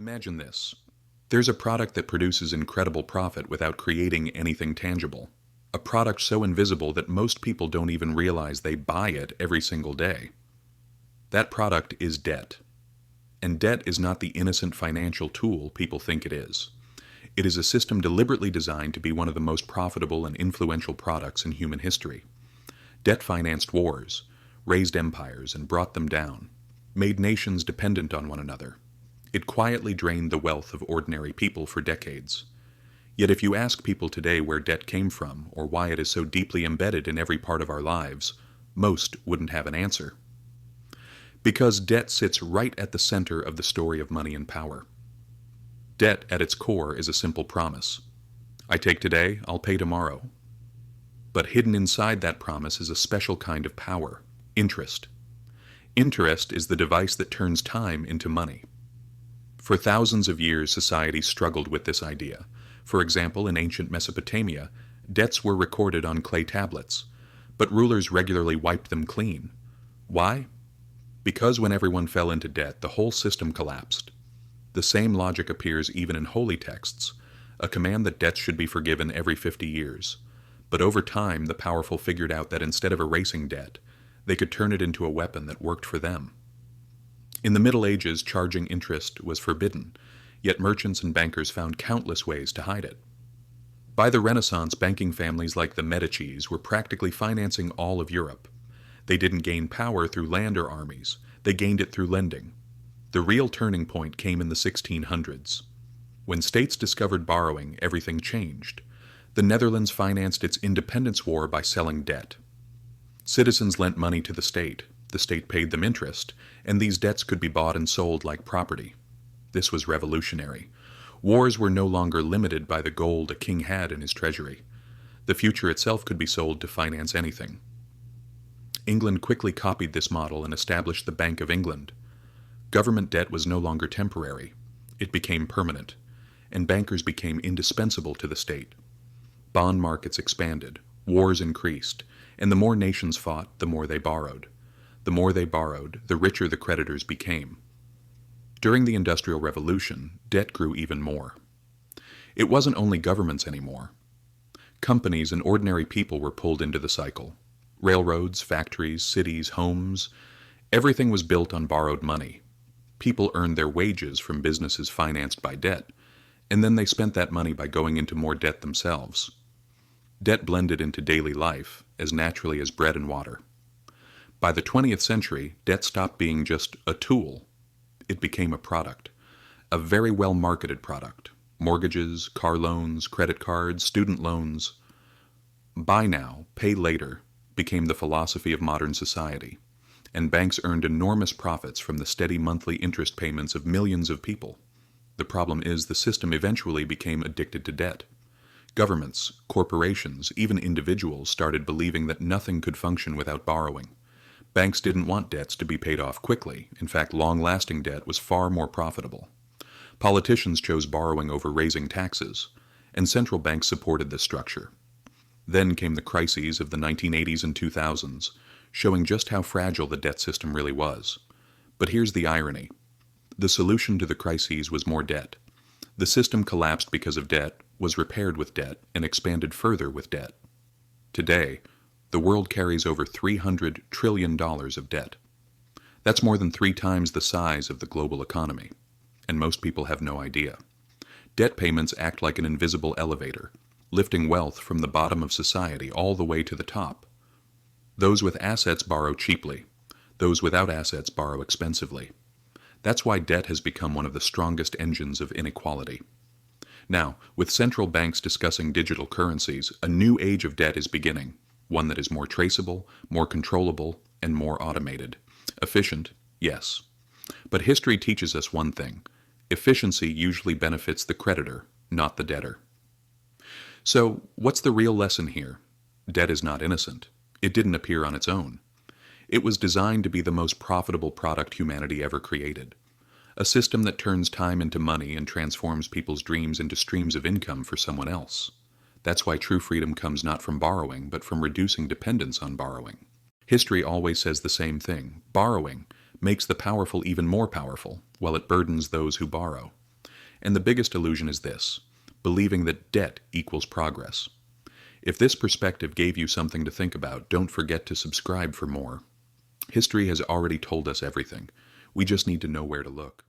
Imagine this. There's a product that produces incredible profit without creating anything tangible. A product so invisible that most people don't even realize they buy it every single day. That product is debt. And debt is not the innocent financial tool people think it is. It is a system deliberately designed to be one of the most profitable and influential products in human history. Debt financed wars, raised empires and brought them down, made nations dependent on one another. It quietly drained the wealth of ordinary people for decades. Yet if you ask people today where debt came from or why it is so deeply embedded in every part of our lives, most wouldn't have an answer. Because debt sits right at the center of the story of money and power. Debt at its core is a simple promise. I take today, I'll pay tomorrow. But hidden inside that promise is a special kind of power, interest. Interest is the device that turns time into money. For thousands of years, society struggled with this idea. For example, in ancient Mesopotamia, debts were recorded on clay tablets, but rulers regularly wiped them clean. Why? Because when everyone fell into debt, the whole system collapsed. The same logic appears even in holy texts, a command that debts should be forgiven every 50 years. But over time, the powerful figured out that instead of erasing debt, they could turn it into a weapon that worked for them. In the Middle Ages, charging interest was forbidden, yet merchants and bankers found countless ways to hide it. By the Renaissance, banking families like the Medicis were practically financing all of Europe. They didn't gain power through land or armies, they gained it through lending. The real turning point came in the 1600s. When states discovered borrowing, everything changed. The Netherlands financed its independence war by selling debt. Citizens lent money to the state paid them interest, and these debts could be bought and sold like property. This was revolutionary. Wars were no longer limited by the gold a king had in his treasury. The future itself could be sold to finance anything. England quickly copied this model and established the Bank of England. Government debt was no longer temporary. It became permanent, and bankers became indispensable to the state. Bond markets expanded, wars increased, and the more nations fought, the more they borrowed. The more they borrowed, the richer the creditors became. During the Industrial Revolution, debt grew even more. It wasn't only governments anymore. Companies and ordinary people were pulled into the cycle. Railroads, factories, cities, homes, everything was built on borrowed money. People earned their wages from businesses financed by debt, and then they spent that money by going into more debt themselves. Debt blended into daily life as naturally as bread and water. By the 20th century, debt stopped being just a tool. It became a product, a very well-marketed product. Mortgages, car loans, credit cards, student loans. Buy now, pay later became the philosophy of modern society, and banks earned enormous profits from the steady monthly interest payments of millions of people. The problem is the system eventually became addicted to debt. Governments, corporations, even individuals started believing that nothing could function without borrowing. Banks didn't want debts to be paid off quickly. In fact, long-lasting debt was far more profitable. Politicians chose borrowing over raising taxes, and central banks supported this structure. Then came the crises of the 1980s and 2000s, showing just how fragile the debt system really was. But here's the irony. The solution to the crises was more debt. The system collapsed because of debt, was repaired with debt, and expanded further with debt. Today, the world carries over $300 trillion of debt. That's more than 3 times the size of the global economy, and most people have no idea. Debt payments act like an invisible elevator, lifting wealth from the bottom of society all the way to the top. Those with assets borrow cheaply. Those without assets borrow expensively. That's why debt has become one of the strongest engines of inequality. Now, with central banks discussing digital currencies, a new age of debt is beginning, one that is more traceable, more controllable, and more automated. Efficient, yes. But history teaches us one thing. Efficiency usually benefits the creditor, not the debtor. So, what's the real lesson here? Debt is not innocent. It didn't appear on its own. It was designed to be the most profitable product humanity ever created. A system that turns time into money and transforms people's dreams into streams of income for someone else. That's why true freedom comes not from borrowing, but from reducing dependence on borrowing. History always says the same thing. Borrowing makes the powerful even more powerful, while it burdens those who borrow. And the biggest illusion is this: believing that debt equals progress. If this perspective gave you something to think about, don't forget to subscribe for more. History has already told us everything. We just need to know where to look.